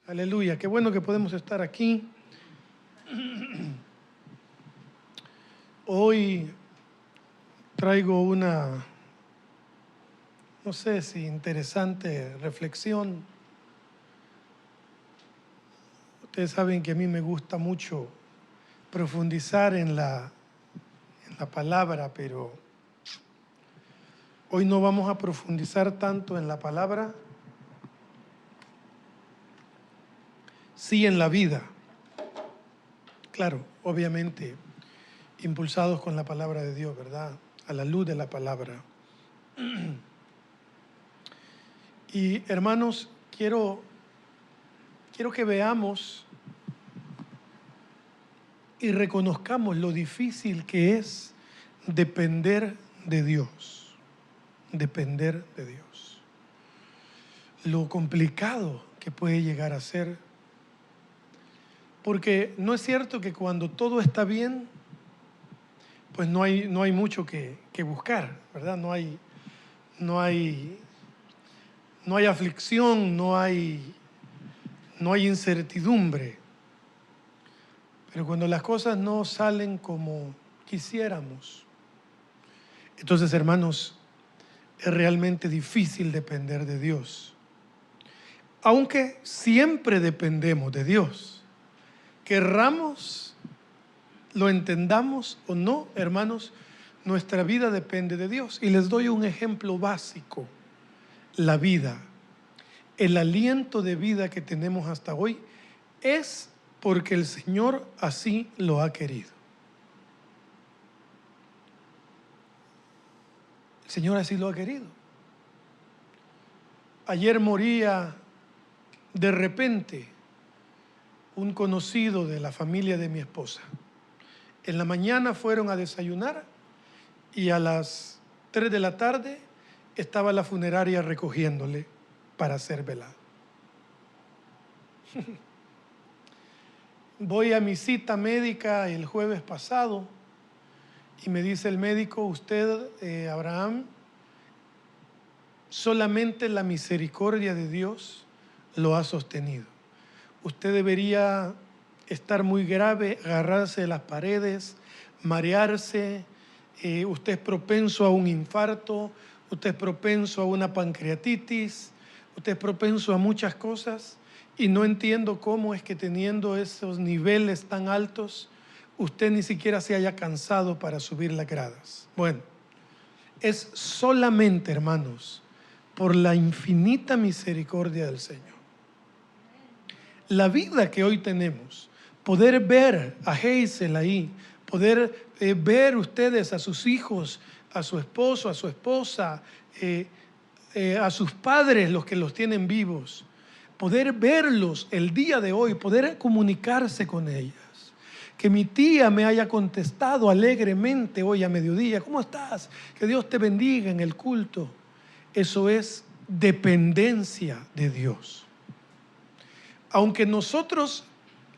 Aleluya, qué bueno que podemos estar aquí. Hoy traigo una, no sé si interesante reflexión. Ustedes saben que a mí me gusta mucho profundizar en la palabra, pero hoy no vamos a profundizar tanto en la palabra, sí en la vida. Claro, obviamente, impulsados con la palabra de Dios, ¿verdad? A la luz de la palabra. Y hermanos, quiero que veamos y reconozcamos lo difícil que es depender de Dios. Depender de Dios. Lo complicado que puede llegar a ser. Porque no es cierto que cuando todo está bien, pues no hay mucho que buscar, ¿verdad? No hay aflicción, no hay incertidumbre. Pero cuando las cosas no salen como quisiéramos, entonces, hermanos, es realmente difícil depender de Dios. Aunque siempre dependemos de Dios. Querramos, lo entendamos o no, hermanos, nuestra vida depende de Dios. Y les doy un ejemplo básico. La vida, el aliento de vida que tenemos hasta hoy es porque el Señor así lo ha querido. El Señor así lo ha querido. Ayer moría de repente un conocido de la familia de mi esposa. En la mañana fueron a desayunar y a las 3 de la tarde estaba la funeraria recogiéndole para ser velado. Voy a mi cita médica el jueves pasado y me dice el médico: usted, Abraham, solamente la misericordia de Dios lo ha sostenido. Usted debería estar muy grave, agarrarse de las paredes, marearse, usted es propenso a un infarto, usted es propenso a una pancreatitis, usted es propenso a muchas cosas y no entiendo cómo es que teniendo esos niveles tan altos, usted ni siquiera se haya cansado para subir las gradas. Bueno, es solamente, hermanos, por la infinita misericordia del Señor. La vida que hoy tenemos, poder ver a Hazel ahí, poder ver ustedes a sus hijos, a su esposo, a su esposa, a sus padres, los que los tienen vivos, poder verlos el día de hoy, poder comunicarse con ellas. Que mi tía me haya contestado alegremente hoy a mediodía: ¿cómo estás? Que Dios te bendiga en el culto. Eso es dependencia de Dios. Aunque nosotros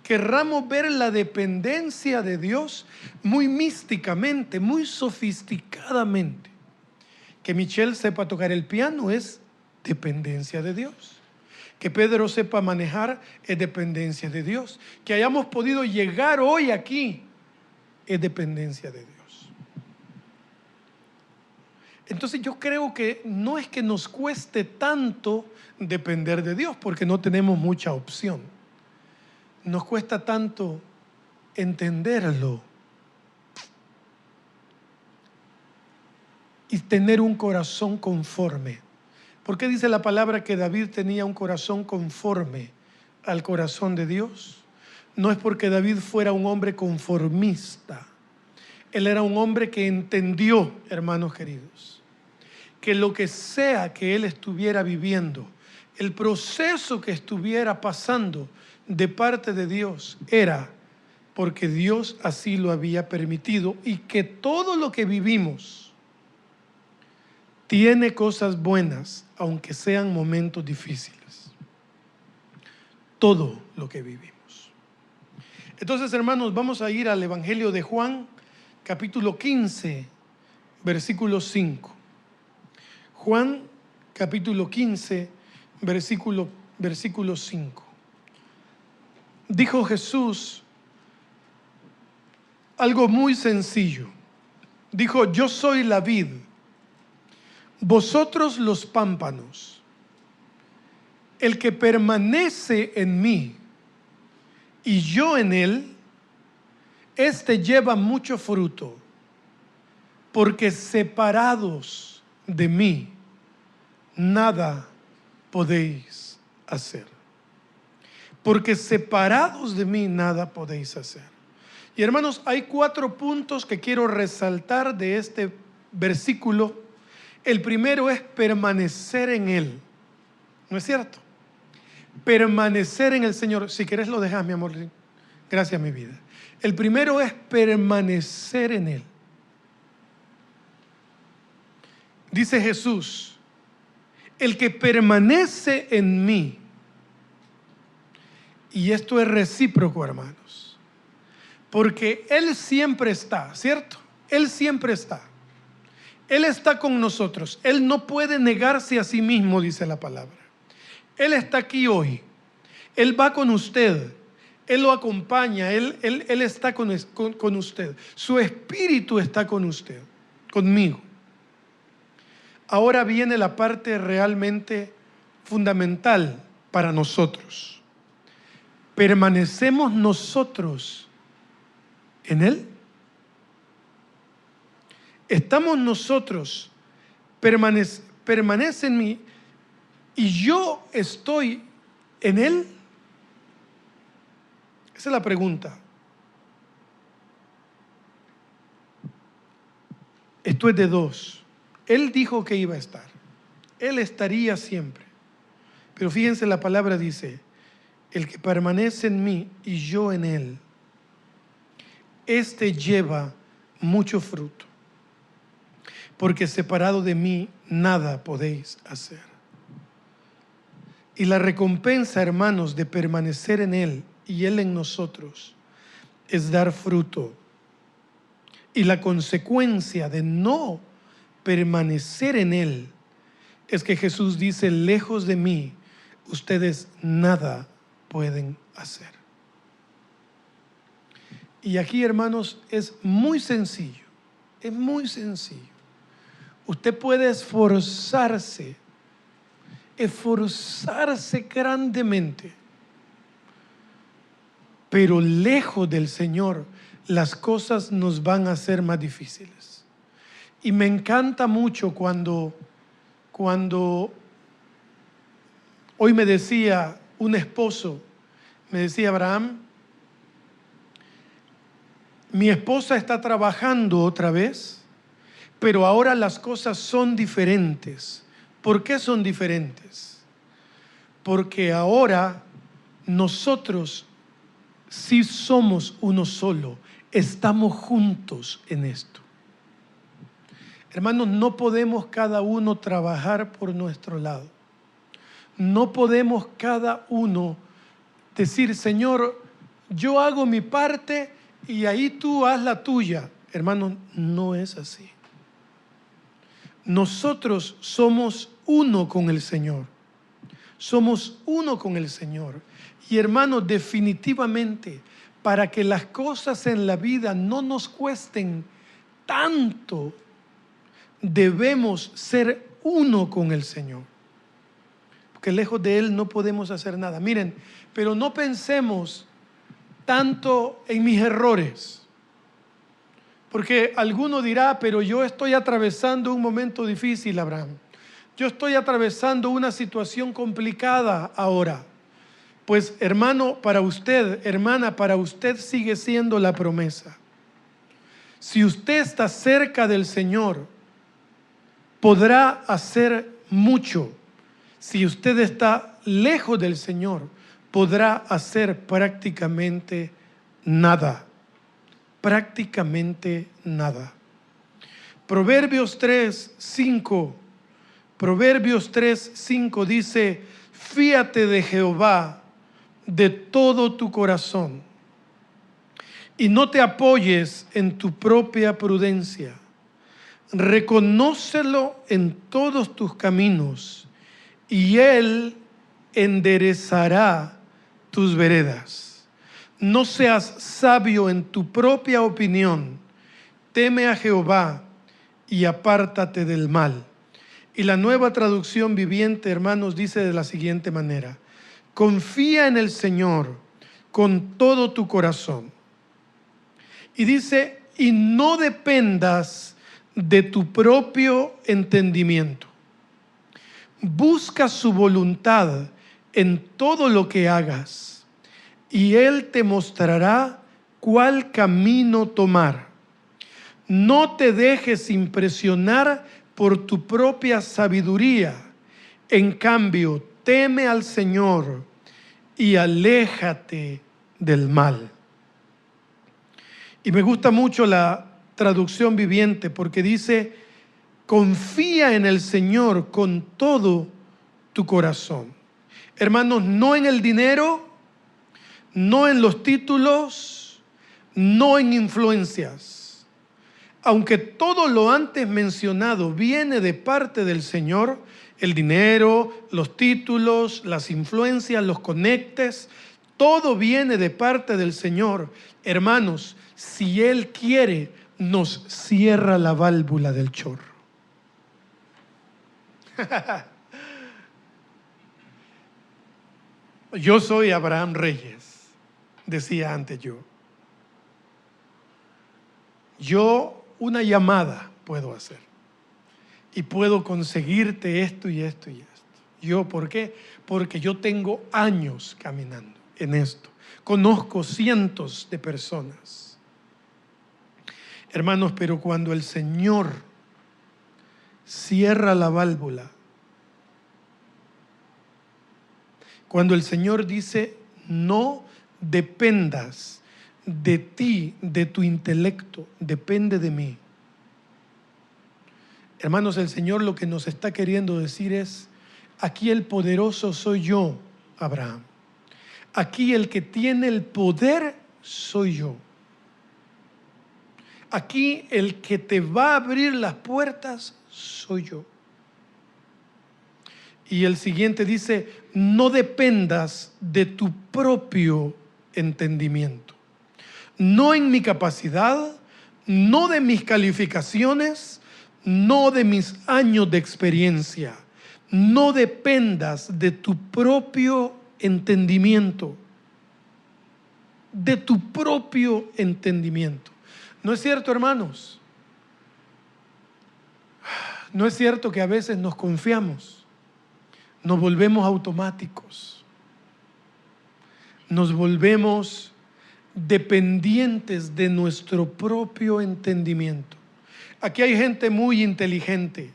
querramos ver la dependencia de Dios muy místicamente, muy sofisticadamente, que Michelle sepa tocar el piano es dependencia de Dios. Que Pedro sepa manejar es dependencia de Dios. Que hayamos podido llegar hoy aquí es dependencia de Dios. Entonces yo creo que no es que nos cueste tanto depender de Dios, porque no tenemos mucha opción. Nos cuesta tanto entenderlo y tener un corazón conforme. ¿Por qué dice la palabra que David tenía un corazón conforme al corazón de Dios? No es porque David fuera un hombre conformista. Él era un hombre que entendió, hermanos queridos, que lo que sea que él estuviera viviendo, el proceso que estuviera pasando de parte de Dios, era porque Dios así lo había permitido, y que todo lo que vivimos tiene cosas buenas, aunque sean momentos difíciles. Todo lo que vivimos. Entonces, hermanos, vamos a ir al Evangelio de Juan, capítulo 15, versículo 5. Juan, capítulo 15, versículo 5. dijo Jesús algo muy sencillo. Dijo: yo soy la vid, vosotros los pámpanos. El que permanece en mí y yo en él, éste lleva mucho fruto, porque separados de mí, nada podéis hacer. Porque separados de mí, nada podéis hacer. Y hermanos, hay 4 puntos que quiero resaltar de este versículo. El primero es permanecer en Él. ¿No es cierto? Permanecer en el Señor. Si querés lo dejas, mi amor. Gracias, mi vida. El primero es permanecer en Él. Dice Jesús: el que permanece en mí. Y esto es recíproco, hermanos. Porque Él siempre está, ¿cierto? Él siempre está. Él está con nosotros. Él no puede negarse a sí mismo, dice la palabra. Él está aquí hoy. Él va con usted. Él lo acompaña. Él está con usted. Su espíritu está con usted, conmigo. Ahora viene la parte realmente fundamental para nosotros. ¿Permanecemos nosotros en Él? Estamos nosotros, permanece en mí y yo estoy en Él. Esa es la pregunta. Esto es de 2. Él dijo que iba a estar. Él estaría siempre. Pero fíjense, la palabra dice: el que permanece en mí y yo en él, este lleva mucho fruto. Porque separado de mí nada podéis hacer. Y la recompensa, hermanos, de permanecer en Él y Él en nosotros es dar fruto. Y la consecuencia de no permanecer en Él es que Jesús dice: lejos de mí, ustedes nada pueden hacer. Y aquí, hermanos, es muy sencillo. Es muy sencillo. Usted puede esforzarse grandemente, pero lejos del Señor las cosas nos van a ser más difíciles. Y me encanta mucho cuando hoy me decía un esposo, me decía: Abraham, mi esposa está trabajando otra vez, pero ahora las cosas son diferentes. ¿Por qué son diferentes? Porque ahora nosotros sí somos uno solo, estamos juntos en esto. Hermanos, no podemos cada uno trabajar por nuestro lado. No podemos cada uno decir: Señor, yo hago mi parte y ahí tú haz la tuya. Hermanos, no es así. Nosotros somos uno con el Señor. Somos uno con el Señor. Y hermanos, definitivamente, para que las cosas en la vida no nos cuesten tanto, debemos ser uno con el Señor. Porque lejos de Él no podemos hacer nada. Miren, pero no pensemos tanto en mis errores. Porque alguno dirá: pero yo estoy atravesando un momento difícil, Abraham. Yo estoy atravesando una situación complicada ahora. Pues hermano, para usted, hermana, para usted sigue siendo la promesa. Si usted está cerca del Señor, podrá hacer mucho. Si usted está lejos del Señor, podrá hacer prácticamente nada. Prácticamente nada. Proverbios 3:5 dice: fíate de Jehová de todo tu corazón y no te apoyes en tu propia prudencia. Reconócelo en todos tus caminos y Él enderezará tus veredas. No seas sabio en tu propia opinión. Teme a Jehová y apártate del mal. Y la Nueva Traducción Viviente, hermanos, dice de la siguiente manera: confía en el Señor con todo tu corazón. Y dice, y no dependas de tu propio entendimiento. Busca su voluntad en todo lo que hagas, y Él te mostrará cuál camino tomar. No te dejes impresionar por tu propia sabiduría. En cambio, teme al Señor y aléjate del mal. Y me gusta mucho la traducción viviente porque dice, confía en el Señor con todo tu corazón. Hermanos, no en el dinero, no en los títulos, no en influencias. Aunque todo lo antes mencionado viene de parte del Señor, el dinero, los títulos, las influencias, los conectes, todo viene de parte del Señor. Hermanos, si Él quiere, nos cierra la válvula del chorro. Yo soy Abraham Reyes, decía antes yo. Yo una llamada puedo hacer y puedo conseguirte esto y esto y esto. ¿Yo por qué? Porque yo tengo años caminando en esto. Conozco cientos de personas. Hermanos, pero cuando el Señor cierra la válvula, cuando el Señor dice, no dependas de ti, de tu intelecto, depende de mí. Hermanos, el Señor lo que nos está queriendo decir es, aquí el poderoso soy yo, Abraham. Aquí el que tiene el poder soy yo. Aquí el que te va a abrir las puertas soy yo. Y el siguiente dice, no dependas de tu propio entendimiento. No en mi capacidad, no de mis calificaciones, no de mis años de experiencia. No dependas de tu propio entendimiento. De tu propio entendimiento. ¿No es cierto, hermanos? ¿No es cierto que a veces nos confiamos? Nos volvemos automáticos. Nos volvemos dependientes de nuestro propio entendimiento. Aquí hay gente muy inteligente.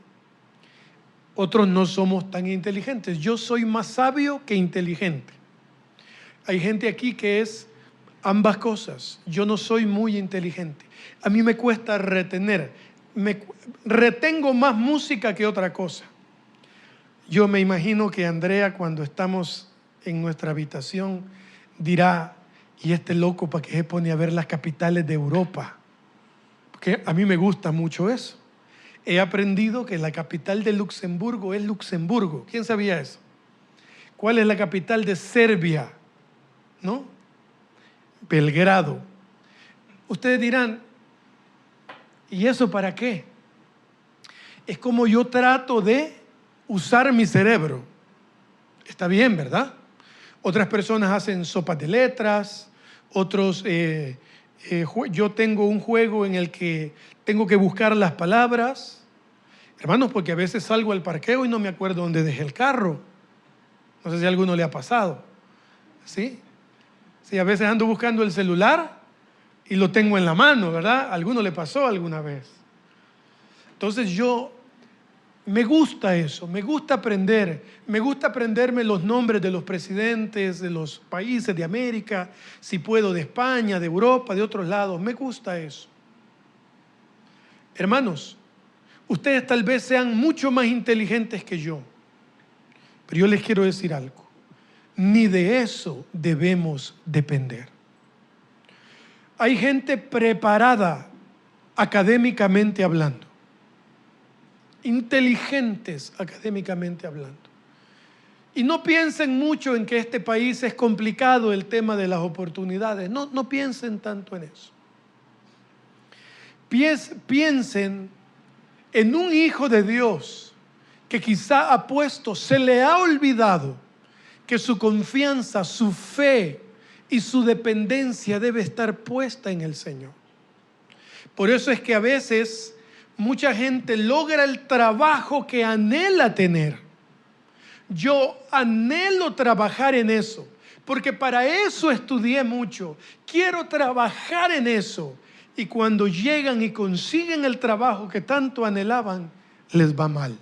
Otros no somos tan inteligentes. Yo soy más sabio que inteligente. Hay gente aquí que es ambas cosas. Yo no soy muy inteligente. A mí me cuesta retener. Retengo más música que otra cosa. Yo me imagino que Andrea, cuando estamos en nuestra habitación, dirá, ¿y este loco para qué se pone a ver las capitales de Europa? Porque a mí me gusta mucho eso. He aprendido que la capital de Luxemburgo es Luxemburgo. ¿Quién sabía eso? ¿Cuál es la capital de Serbia? ¿No? Belgrado. Ustedes dirán, ¿y eso para qué? Es como yo trato de usar mi cerebro. Está bien, ¿verdad? Otras personas hacen sopas de letras, otros, yo tengo un juego en el que tengo que buscar las palabras. Hermanos, porque a veces salgo al parqueo y no me acuerdo dónde dejé el carro. No sé si a alguno le ha pasado. ¿Sí? Sí, a veces ando buscando el celular y lo tengo en la mano, ¿verdad? ¿A alguno le pasó alguna vez? Entonces me gusta eso, me gusta aprender, me gusta aprenderme los nombres de los presidentes de los países de América, si puedo de España, de Europa, de otros lados, me gusta eso. Hermanos, ustedes tal vez sean mucho más inteligentes que yo, pero yo les quiero decir algo, ni de eso debemos depender. Hay gente preparada académicamente hablando, inteligentes académicamente hablando, Y no piensen mucho en que este país es complicado el tema de las oportunidades. No piensen tanto en eso. Piensen en un hijo de Dios que quizá se le ha olvidado que su confianza, su fe y su dependencia debe estar puesta en el Señor. Por eso es que a veces mucha gente logra el trabajo que anhela tener. Yo anhelo trabajar en eso, porque para eso estudié mucho. Quiero trabajar en eso. Y cuando llegan y consiguen el trabajo que tanto anhelaban, les va mal.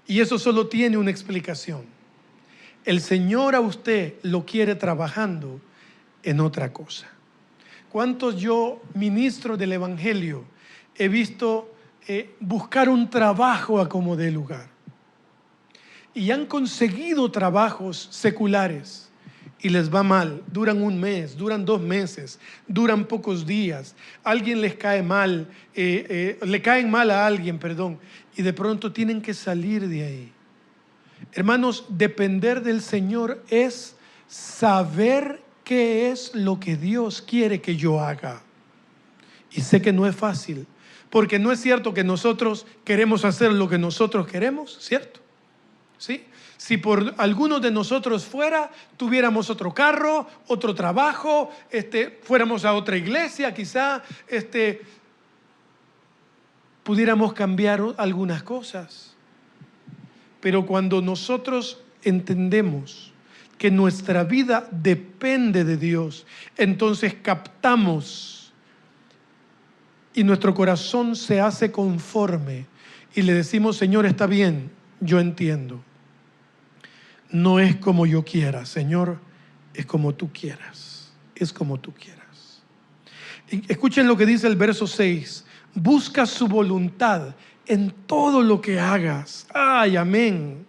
Y eso solo tiene una explicación. El Señor a usted lo quiere trabajando en otra cosa. ¿Cuántos yo, ministro del Evangelio, he visto buscar un trabajo a como dé lugar? Y han conseguido trabajos seculares y les va mal. Duran un mes, duran 2 meses, duran pocos días. Alguien les cae mal, le caen mal a alguien, y de pronto tienen que salir de ahí. Hermanos, depender del Señor es saber qué es lo que Dios quiere que yo haga. Y sé que no es fácil, porque no es cierto que nosotros queremos hacer lo que nosotros queremos, ¿cierto? ¿Sí? Si por algunos de nosotros fuera, tuviéramos otro carro, otro trabajo, fuéramos a otra iglesia, quizá pudiéramos cambiar algunas cosas. Pero cuando nosotros entendemos que nuestra vida depende de Dios, entonces captamos y nuestro corazón se hace conforme y le decimos: Señor, está bien, yo entiendo. No es como yo quiera, Señor, es como tú quieras. Es como tú quieras. Y escuchen lo que dice el verso 6. Busca su voluntad en todo lo que hagas. ¡Ay, amén!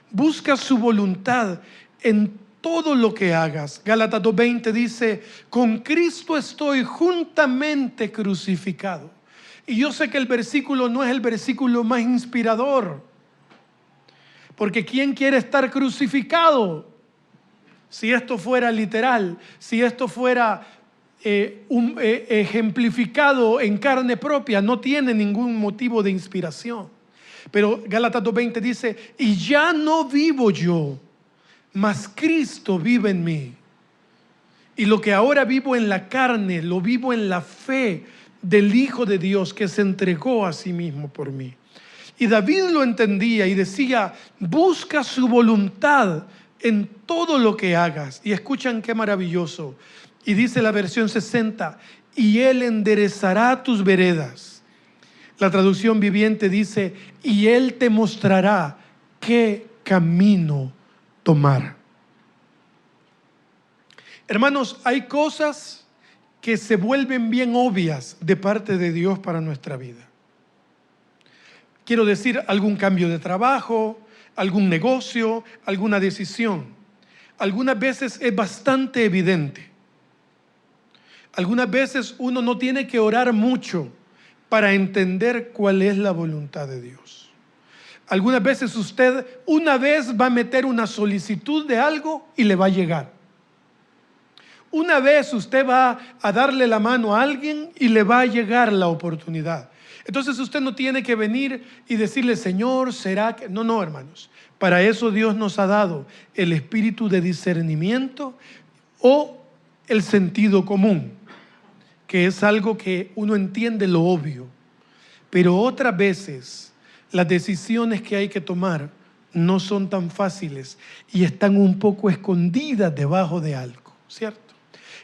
Busca su voluntad en todo lo que hagas. Gálatas 2:20 dice: con Cristo estoy juntamente crucificado. Y yo sé que el versículo no es el versículo más inspirador, porque ¿quién quiere estar crucificado? Si esto fuera literal, si esto fuera ejemplificado en carne propia, no tiene ningún motivo de inspiración. Pero Gálatas 2:20 dice: y ya no vivo yo, mas Cristo vive en mí. Y lo que ahora vivo en la carne, lo vivo en la fe del Hijo de Dios que se entregó a sí mismo por mí. Y David lo entendía y decía: busca su voluntad en todo lo que hagas. Y escuchan qué maravilloso. Y dice la versión 60: y Él enderezará tus veredas. La traducción viviente dice: y Él te mostrará qué camino tomar. Hermanos, hay cosas que se vuelven bien obvias de parte de Dios para nuestra vida. Quiero decir, algún cambio de trabajo, algún negocio, alguna decisión. Algunas veces es bastante evidente. Algunas veces uno no tiene que orar mucho para entender cuál es la voluntad de Dios. Algunas veces usted una vez va a meter una solicitud de algo y le va a llegar. Una vez usted va a darle la mano a alguien y le va a llegar la oportunidad. Entonces usted no tiene que venir y decirle: Señor, ¿será que...? No, hermanos. Para eso Dios nos ha dado el espíritu de discernimiento o el sentido común, que es algo que uno entiende lo obvio. Pero otras veces las decisiones que hay que tomar no son tan fáciles y están un poco escondidas debajo de algo, ¿cierto?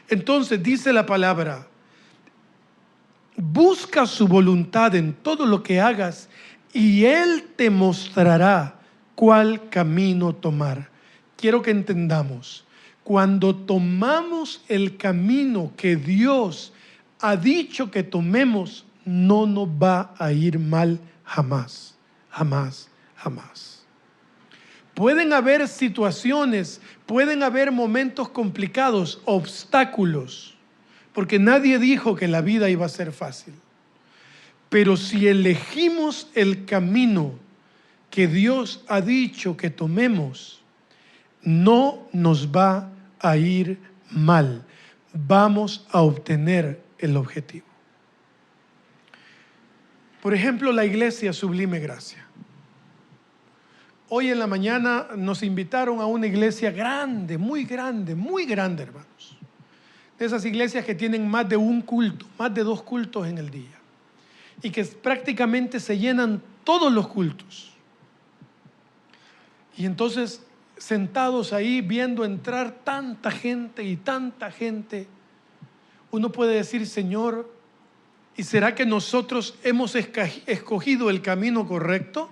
Entonces dice la palabra: busca su voluntad en todo lo que hagas y Él te mostrará cuál camino tomar. Quiero que entendamos, cuando tomamos el camino que Dios ha dicho que tomemos, no nos va a ir mal jamás, jamás, jamás. Pueden haber situaciones, pueden haber momentos complicados, obstáculos, porque nadie dijo que la vida iba a ser fácil. Pero si elegimos el camino que Dios ha dicho que tomemos, no nos va a ir mal. Vamos a obtener el objetivo. Por ejemplo, la iglesia Sublime Gracia. Hoy en la mañana nos invitaron a una iglesia grande, hermanos. De esas iglesias que tienen más de un culto, más de 2 cultos en el día. Y que prácticamente se llenan todos los cultos. Y entonces, sentados ahí viendo entrar tanta gente, uno puede decir: Señor, ¿y será que nosotros hemos escogido el camino correcto?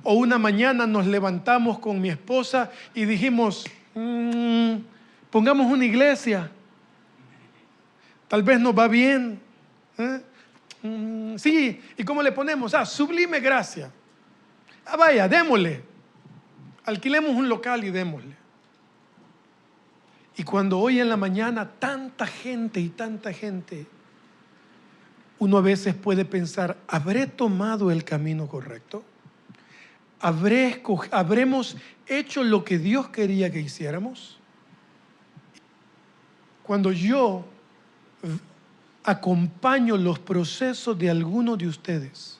O una mañana nos levantamos con mi esposa y dijimos: pongamos una iglesia, tal vez nos va bien. Sí, ¿y cómo le ponemos? Sublime Gracia. Vaya, démosle. Alquilemos un local y démosle. Y cuando hoy en la mañana tanta gente, uno a veces puede pensar: ¿habré tomado el camino correcto? ¿Habremos hecho lo que Dios quería que hiciéramos? Cuando yo acompaño los procesos de algunos de ustedes,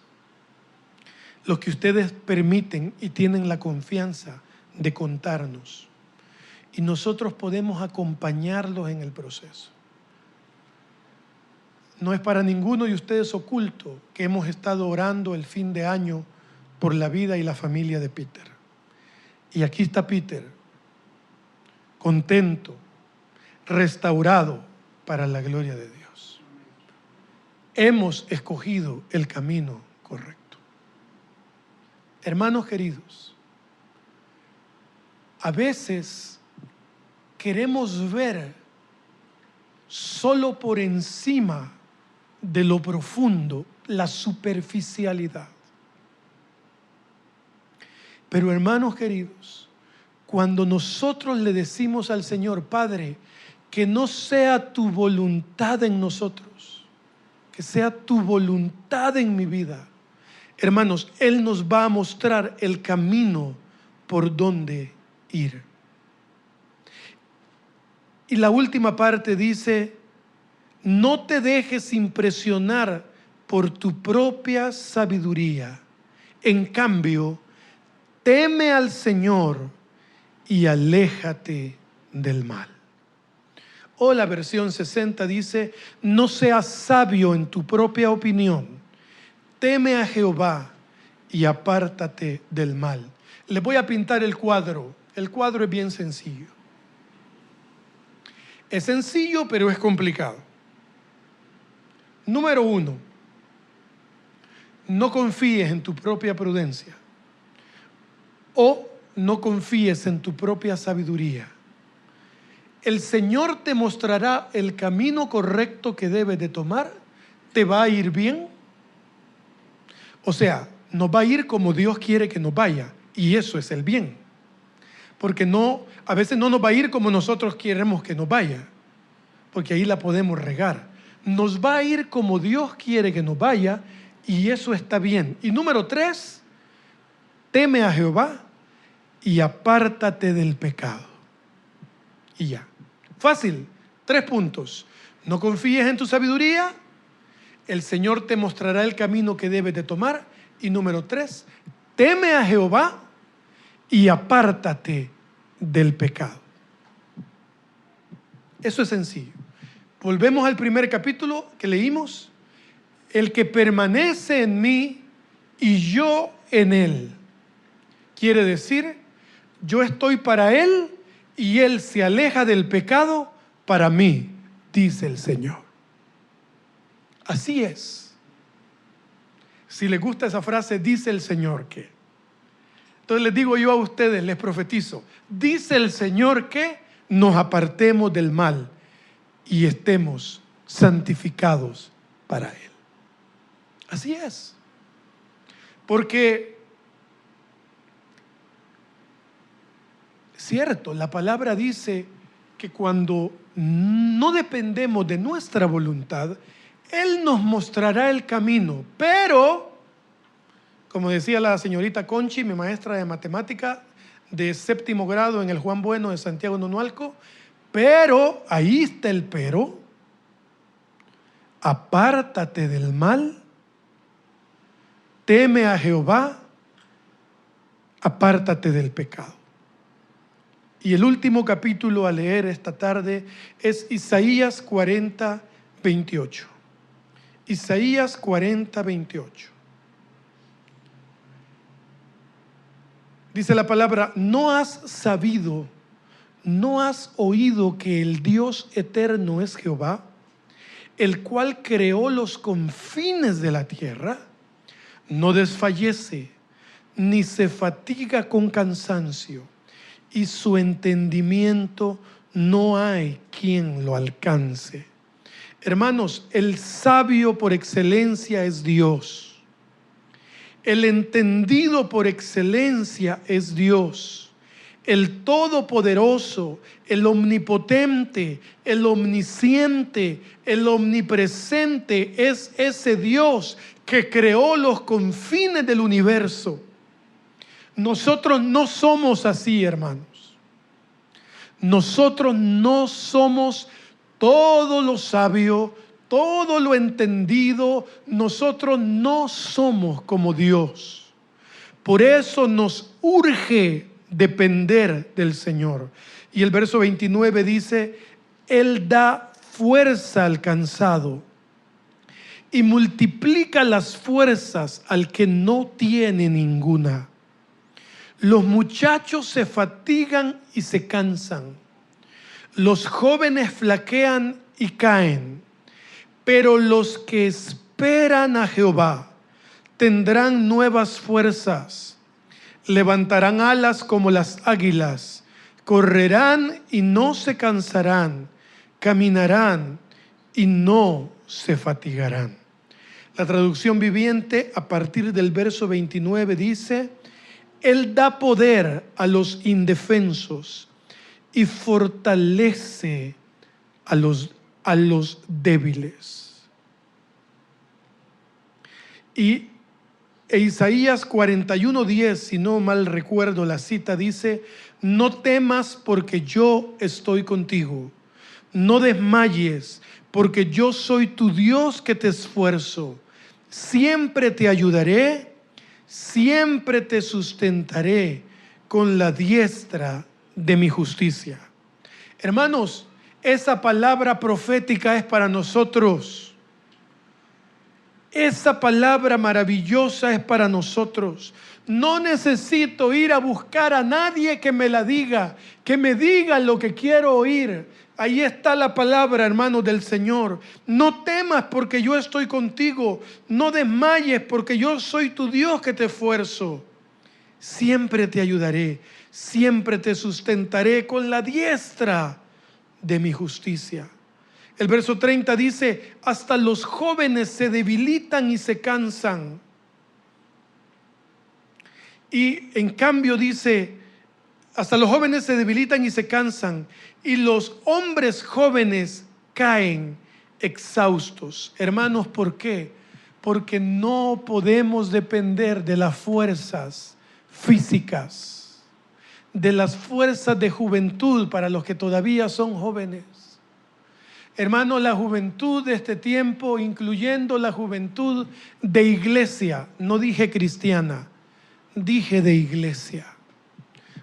los que ustedes permiten y tienen la confianza de contarnos, y nosotros podemos acompañarlos en el proceso. No es para ninguno de ustedes oculto que hemos estado orando el fin de año por la vida y la familia de Peter. Y aquí está Peter, contento, restaurado para la gloria de Dios. Hemos escogido el camino correcto. Hermanos queridos, a veces queremos ver solo por encima de lo profundo, la superficialidad. Pero hermanos queridos, cuando nosotros le decimos al Señor: Padre, que no sea tu voluntad en nosotros, que sea tu voluntad en mi vida, hermanos, Él nos va a mostrar el camino por donde ir. Y la última parte dice: no te dejes impresionar por tu propia sabiduría. En cambio, teme al Señor y aléjate del mal. O la versión 60 dice: no seas sabio en tu propia opinión. Teme a Jehová y apártate del mal. Les voy a pintar el cuadro. El cuadro es bien sencillo. Es sencillo, pero es complicado. Número 1, no confíes en tu propia prudencia. O no confíes en tu propia sabiduría. El Señor te mostrará el camino correcto que debes de tomar. ¿Te va a ir bien? O sea, nos va a ir como Dios quiere que nos vaya. Y eso es el bien. Porque a veces no nos va a ir como nosotros queremos que nos vaya. Porque ahí la podemos regar. Nos va a ir como Dios quiere que nos vaya. Y eso está bien. Y número 3, teme a Jehová y apártate del pecado. Y ya. Fácil. 3 puntos. No confíes en tu sabiduría. El Señor te mostrará el camino que debes de tomar. Y número 3, teme a Jehová y apártate del pecado. Eso es sencillo. Volvemos al primer capítulo que leímos. El que permanece en mí y yo en él. Quiere decir, yo estoy para él y él se aleja del pecado para mí, dice el Señor. Así es. Si les gusta esa frase, dice el Señor que. Entonces les digo yo a ustedes, les profetizo, dice el Señor que nos apartemos del mal y estemos santificados para Él. Así es. Porque, cierto, la palabra dice que cuando no dependemos de nuestra voluntad, Él nos mostrará el camino, pero Como decía la señorita Conchi, mi maestra de matemática de 7º grado en el Juan Bueno de Santiago Nonualco, pero, ahí está el pero, apártate del mal, teme a Jehová, apártate del pecado. Y el último capítulo a leer esta tarde es Isaías 40, 28. Isaías 40, 28. Dice la palabra: ¿no has sabido, no has oído que el Dios eterno es Jehová, el cual creó los confines de la tierra? No desfallece, ni se fatiga con cansancio, y su entendimiento no hay quien lo alcance. Hermanos, el sabio por excelencia es Dios. El entendido por excelencia es Dios. El todopoderoso, el omnipotente, el omnisciente, el omnipresente es ese Dios que creó los confines del universo. Nosotros no somos así, hermanos. Nosotros no somos todo lo sabio, todo lo entendido. Nosotros no somos como Dios. Por eso nos urge depender del Señor. Y el verso 29 dice: Él da fuerza al cansado y multiplica las fuerzas al que no tiene ninguna. Los muchachos se fatigan y se cansan. Los jóvenes flaquean y caen. Pero los que esperan a Jehová tendrán nuevas fuerzas. Levantarán alas como las águilas. Correrán y no se cansarán. Caminarán y no se fatigarán. La traducción viviente, a partir del verso 29, dice: Él da poder a los indefensos y fortalece a los débiles. Y Isaías 41:10, si no mal recuerdo la cita, dice: no temas porque yo estoy contigo. No desmayes porque yo soy tu Dios que te esfuerzo. Siempre te ayudaré, siempre te sustentaré con la diestra de mi justicia. Hermanos, esa palabra profética es para nosotros. Esa palabra maravillosa es para nosotros. No necesito ir a buscar a nadie que me la diga, que me diga lo que quiero oír. Ahí está la palabra, hermanos, del Señor. No temas porque yo estoy contigo. No desmayes porque yo soy tu Dios que te esfuerzo. Siempre te ayudaré, siempre te sustentaré con la diestra de mi justicia. El verso 30 dice: hasta los jóvenes se debilitan y se cansan. Y en cambio dice: hasta los jóvenes se debilitan y se cansan, y los hombres jóvenes caen exhaustos. Hermanos, ¿por qué? Porque no podemos depender de las fuerzas físicas, de las fuerzas de juventud para los que todavía son jóvenes. Hermanos, la juventud de este tiempo, incluyendo la juventud de iglesia, no dije cristiana, dije de iglesia,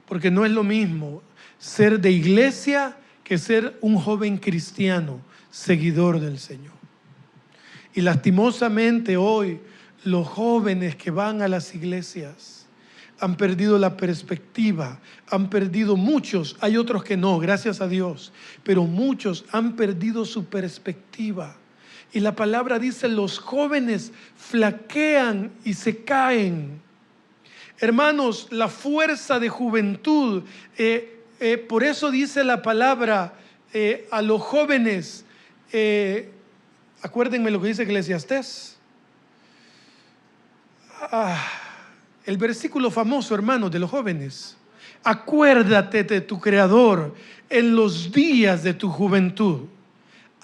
porque no es lo mismo ser de iglesia que ser un joven cristiano, seguidor del Señor. Y lastimosamente hoy los jóvenes que van a las iglesias han perdido la perspectiva, han perdido muchos, hay otros que no, gracias a Dios, pero muchos han perdido su perspectiva. Y la palabra dice: los jóvenes flaquean y se caen. Hermanos, la fuerza de juventud, por eso dice la palabra a los jóvenes, acuérdenme lo que dice Eclesiastés. El versículo famoso, hermanos, de los jóvenes: acuérdate de tu Creador en los días de tu juventud.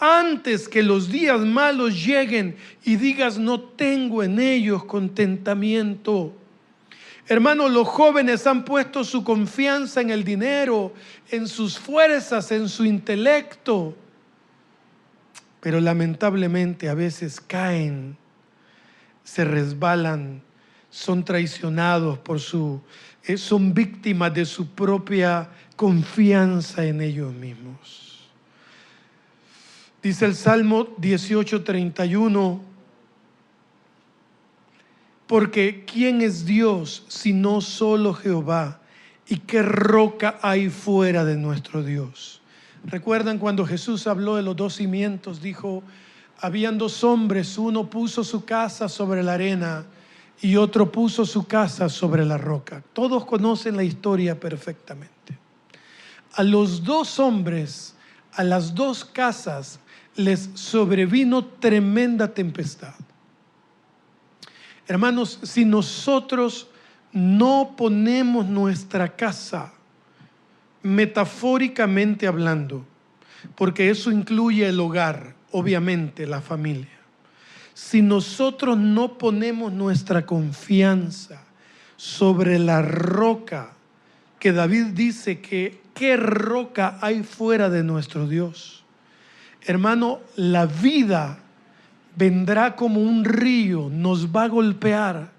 antes que los días malos lleguen y digas: no tengo en ellos contentamiento. Hermanos, los jóvenes han puesto su confianza en el dinero, en sus fuerzas, en su intelecto, pero lamentablemente a veces caen, se resbalan, son traicionados son víctimas de su propia confianza en ellos mismos. Dice el Salmo 18:31, porque ¿quién es Dios sino solo Jehová? ¿Y qué roca hay fuera de nuestro Dios? ¿Recuerdan cuando Jesús habló de los dos cimientos? Dijo: habían dos hombres, uno puso su casa sobre la arena y otro puso su casa sobre la roca. Todos conocen la historia perfectamente. A los dos hombres, a las dos casas, les sobrevino tremenda tempestad. Hermanos, si nosotros no ponemos nuestra casa, metafóricamente hablando, porque eso incluye el hogar, obviamente la familia, si nosotros no ponemos nuestra confianza sobre la roca, que David dice que ¿qué roca hay fuera de nuestro Dios? Hermano, la vida vendrá como un río, nos va a golpear,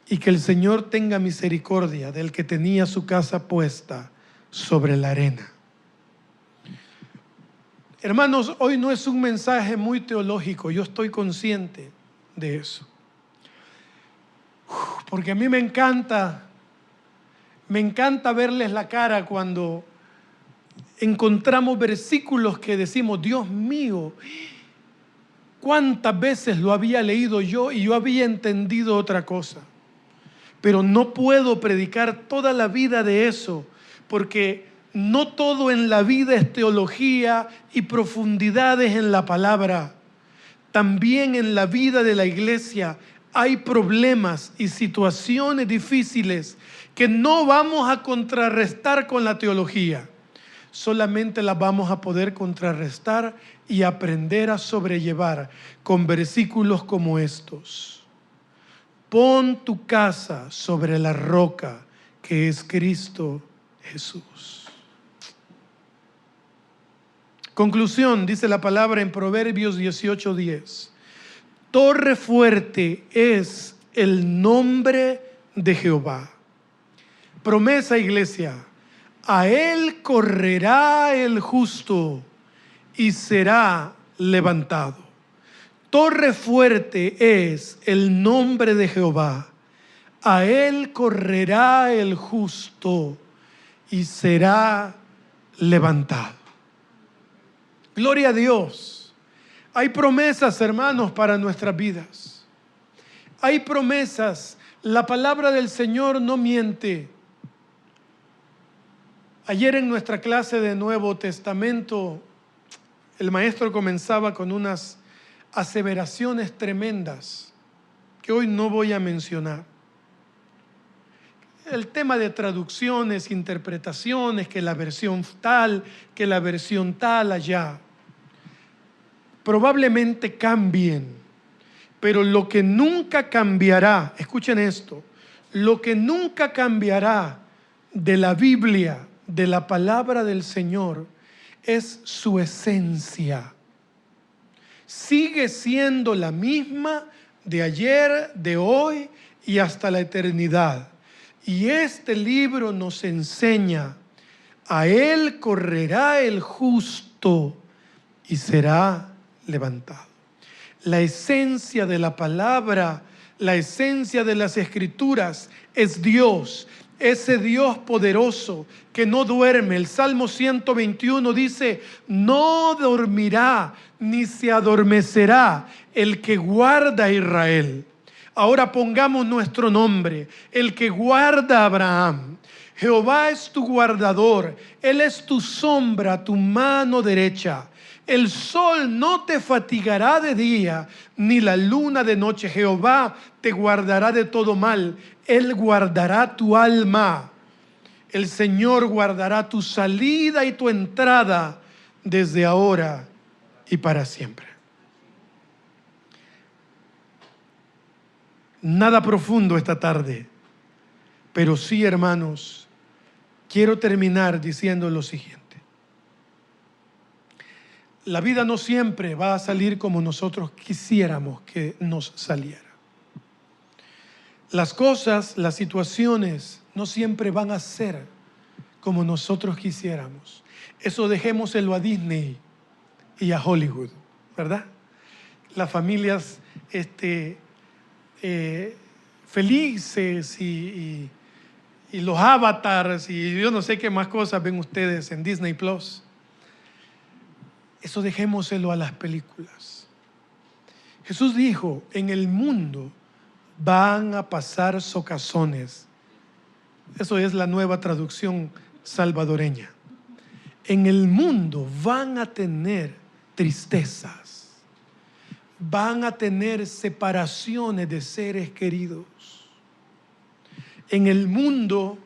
y que el Señor tenga misericordia del que tenía su casa puesta sobre la arena. Hermanos, hoy no es un mensaje muy teológico, yo estoy consciente de eso. Porque a mí me encanta verles la cara cuando encontramos versículos que decimos: Dios mío, ¿cuántas veces lo había leído yo y yo había entendido otra cosa? Pero no puedo predicar toda la vida de eso, porque no todo en la vida es teología y profundidades en la palabra. También en la vida de la iglesia hay problemas y situaciones difíciles que no vamos a contrarrestar con la teología. Solamente las vamos a poder contrarrestar y aprender a sobrellevar con versículos como estos. Pon tu casa sobre la roca que es Cristo Jesús. Conclusión, dice la palabra en Proverbios 18:10. Torre fuerte es el nombre de Jehová. Promesa, iglesia: a él correrá el justo y será levantado. Torre fuerte es el nombre de Jehová. A él correrá el justo y será levantado. Gloria a Dios. Hay promesas, hermanos, para nuestras vidas. Hay promesas. La palabra del Señor no miente. Ayer en nuestra clase de Nuevo Testamento, el maestro comenzaba con unas aseveraciones tremendas que hoy no voy a mencionar. El tema de traducciones, interpretaciones, que la versión tal, que la versión tal allá, probablemente cambien, pero lo que nunca cambiará, escuchen esto, lo que nunca cambiará de la Biblia, de la palabra del Señor, es su esencia. Sigue siendo la misma de ayer, de hoy y hasta la eternidad. Y este libro nos enseña: a él correrá el justo y será levantado. La esencia de la palabra, la esencia de las Escrituras es Dios, ese Dios poderoso que no duerme. El Salmo 121 dice: no dormirá ni se adormecerá el que guarda a Israel. Ahora pongamos nuestro nombre: el que guarda a Abraham. Jehová es tu guardador, Él es tu sombra, tu mano derecha. El sol no te fatigará de día, ni la luna de noche. Jehová te guardará de todo mal, Él guardará tu alma. El Señor guardará tu salida y tu entrada desde ahora y para siempre. Nada profundo esta tarde, pero sí, hermanos, quiero terminar diciendo lo siguiente. La vida no siempre va a salir como nosotros quisiéramos que nos saliera. Las cosas, las situaciones no siempre van a ser como nosotros quisiéramos. Eso dejémoselo a Disney y a Hollywood, ¿verdad? Las familias felices y los avatars y yo no sé qué más cosas ven ustedes en Disney Plus. Eso dejémoselo a las películas. Jesús dijo, en el mundo van a pasar socazones. Eso es la nueva traducción salvadoreña. En el mundo van a tener tristezas, van a tener separaciones de seres queridos. En el mundo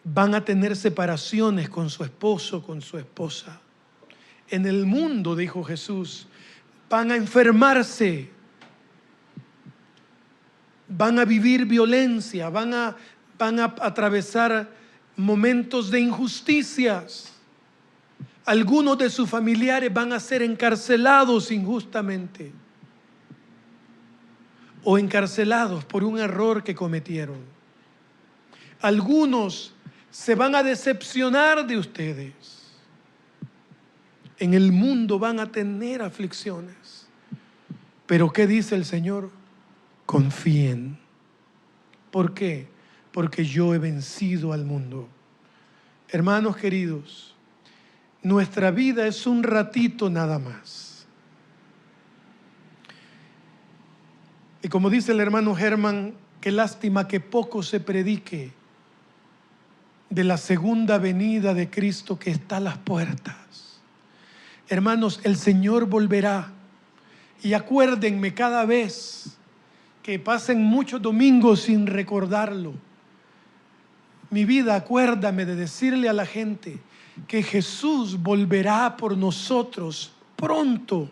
van a tener separaciones con su esposo, con su esposa. En el mundo, dijo Jesús, van a enfermarse, van a vivir violencia, van a atravesar momentos de injusticias. Algunos de sus familiares van a ser encarcelados injustamente o encarcelados por un error que cometieron. Algunos se van a decepcionar de ustedes. En el mundo van a tener aflicciones. Pero ¿qué dice el Señor? Confíen. ¿Por qué? Porque yo he vencido al mundo. Hermanos queridos, nuestra vida es un ratito nada más. Y como dice el hermano Germán, qué lástima que poco se predique de la segunda venida de Cristo que está a las puertas. Hermanos, el Señor volverá. Y acuérdenme cada vez que pasen muchos domingos sin recordarlo. Mi vida, acuérdame de decirle a la gente que Jesús volverá por nosotros pronto.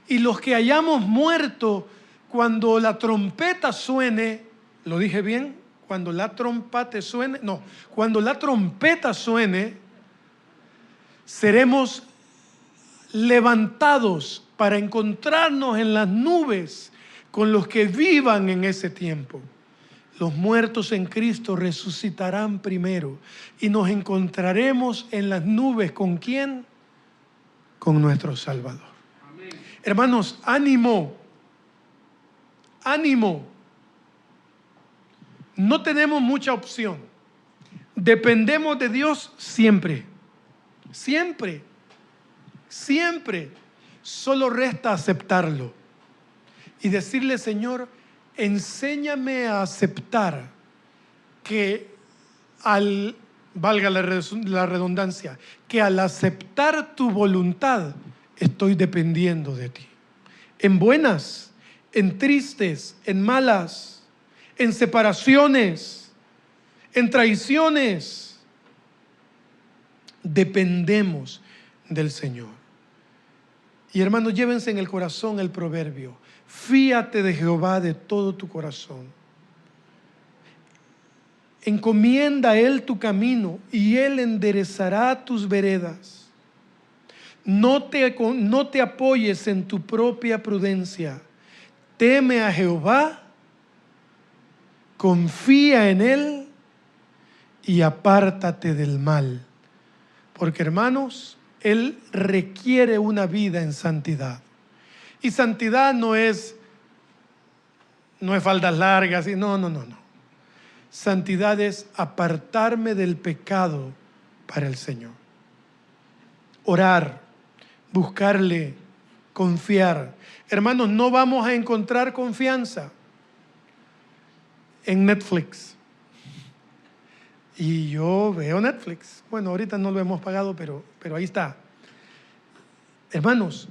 Y los que hayamos muerto, cuando la trompeta suene, ¿lo dije bien? Cuando la trompeta suene, no, cuando la trompeta suene, seremos levantados para encontrarnos en las nubes con los que vivan en ese tiempo. Los muertos en Cristo resucitarán primero y nos encontraremos en las nubes. ¿Con quién? Con nuestro Salvador. Amén. Hermanos, ánimo, ánimo. No tenemos mucha opción. Dependemos de Dios siempre. Siempre. Siempre. Solo resta aceptarlo. Y decirle, Señor, enséñame a aceptar que valga la redundancia, que al aceptar tu voluntad estoy dependiendo de ti. En buenas, en tristes, en malas, en separaciones, en traiciones, dependemos del Señor. Y hermanos, llévense en el corazón el proverbio: fíate de Jehová de todo tu corazón. Encomienda a Él tu camino y Él enderezará tus veredas. No te apoyes en tu propia prudencia. Teme a Jehová, confía en Él y apártate del mal. Porque, hermanos, Él requiere una vida en santidad. Y santidad no es faldas largas. No. Santidad es apartarme del pecado para el Señor. Orar, buscarle, confiar. Hermanos, no vamos a encontrar confianza en Netflix. Y yo veo Netflix. Bueno, ahorita no lo hemos pagado, pero ahí está. Hermanos,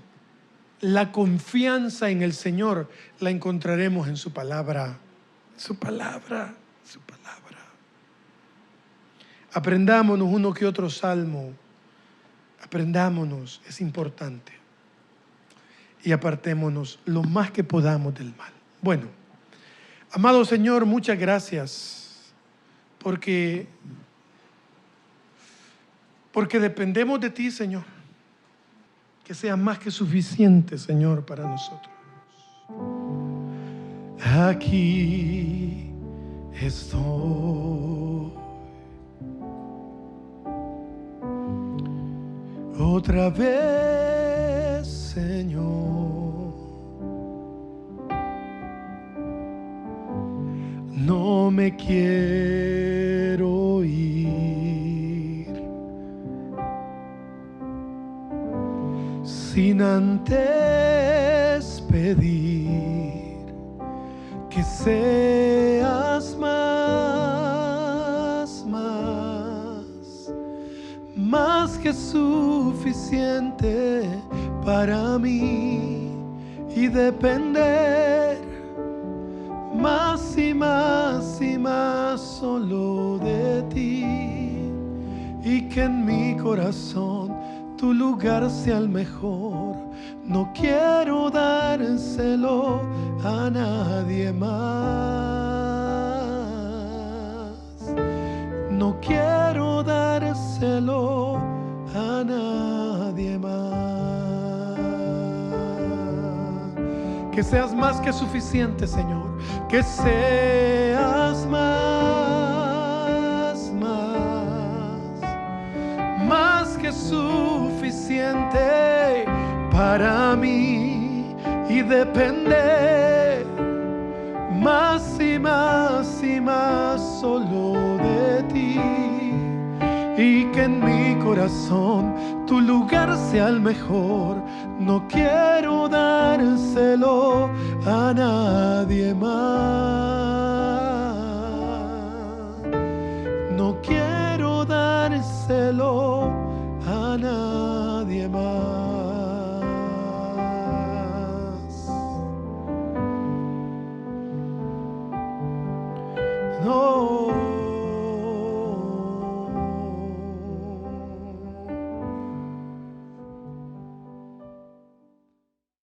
la confianza en el Señor la encontraremos en su palabra. Su palabra. Aprendámonos uno que otro salmo. Aprendámonos, es importante. Y apartémonos lo más que podamos del mal. Bueno, amado Señor, muchas gracias porque dependemos de ti, Señor. Que sea más que suficiente, Señor, para nosotros. Aquí estoy otra vez, Señor. No me quiero ir sin antes pedir que seas más que suficiente para mí, y depender más y más y más solo de ti, y que en mi corazón tu lugar sea el mejor. No quiero dárselo a nadie más. No quiero dárselo a nadie más. Que seas más que suficiente, Señor. Que seas más que suficiente para mí, y depender más y más y más solo de ti, y que en mi corazón tu lugar sea el mejor. No quiero dárselo a nadie más. No quiero dárselo a nadie más. No.